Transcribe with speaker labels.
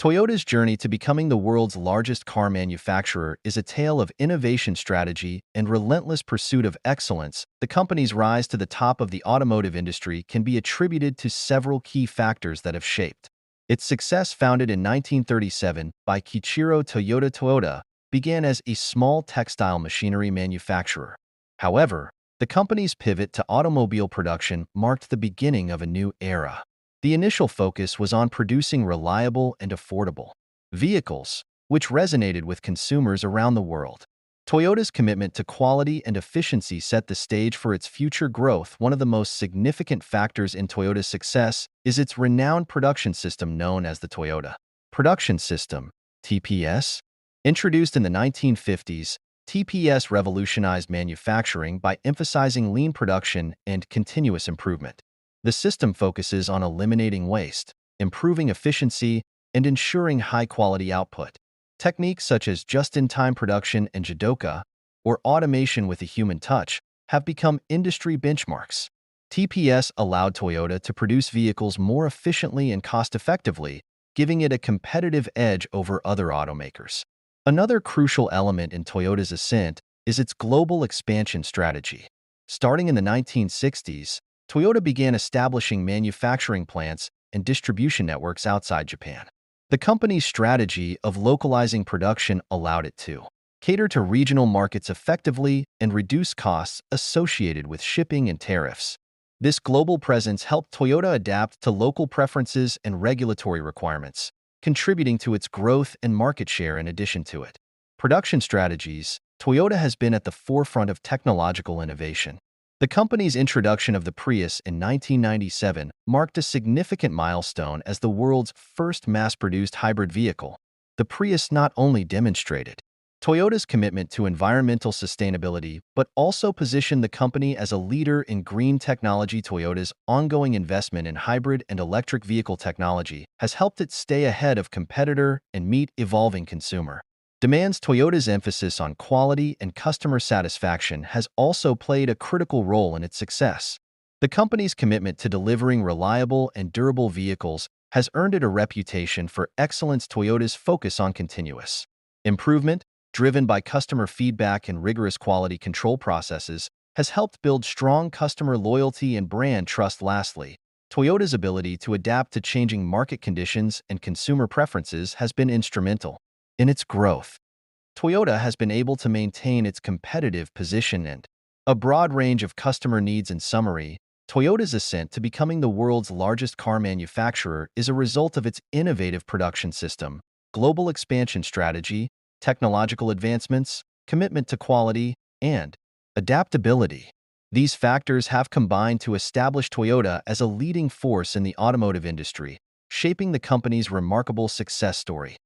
Speaker 1: Toyota's journey to becoming the world's largest car manufacturer is a tale of innovation strategy and relentless pursuit of excellence. The company's rise to the top of the automotive industry can be attributed to several key factors that have shaped its success. Founded in 1937 by Kiichiro Toyota, began as a small textile machinery manufacturer. However, the company's pivot to automobile production marked the beginning of a new era. The initial focus was on producing reliable and affordable vehicles, which resonated with consumers around the world. Toyota's commitment to quality and efficiency set the stage for its future growth. One of the most significant factors in Toyota's success is its renowned production system known as the Toyota Production System, TPS. Introduced in the 1950s, TPS revolutionized manufacturing by emphasizing lean production and continuous improvement. The system focuses on eliminating waste, improving efficiency, and ensuring high-quality output. Techniques such as just-in-time production and jidoka, or automation with a human touch, have become industry benchmarks. TPS allowed Toyota to produce vehicles more efficiently and cost-effectively, giving it a competitive edge over other automakers. Another crucial element in Toyota's ascent is its global expansion strategy. Starting in the 1960s, Toyota began establishing manufacturing plants and distribution networks outside Japan. The company's strategy of localizing production allowed it to cater to regional markets effectively and reduce costs associated with shipping and tariffs. This global presence helped Toyota adapt to local preferences and regulatory requirements, contributing to its growth and market share. In addition to its production strategies, Toyota has been at the forefront of technological innovation. The company's introduction of the Prius in 1997 marked a significant milestone as the world's first mass-produced hybrid vehicle. The Prius not only demonstrated Toyota's commitment to environmental sustainability, but also positioned the company as a leader in green technology. Toyota's ongoing investment in hybrid and electric vehicle technology has helped it stay ahead of competitor and meet evolving consumer demands. Toyota's emphasis on quality and customer satisfaction has also played a critical role in its success. The company's commitment to delivering reliable and durable vehicles has earned it a reputation for excellence. Toyota's focus on continuous improvement, driven by customer feedback and rigorous quality control processes, has helped build strong customer loyalty and brand trust. Lastly, Toyota's ability to adapt to changing market conditions and consumer preferences has been instrumental in its growth. Toyota has been able to maintain its competitive position and a broad range of customer needs. In summary, Toyota's ascent to becoming the world's largest car manufacturer is a result of its innovative production system, global expansion strategy, technological advancements, commitment to quality, and adaptability. These factors have combined to establish Toyota as a leading force in the automotive industry, shaping the company's remarkable success story.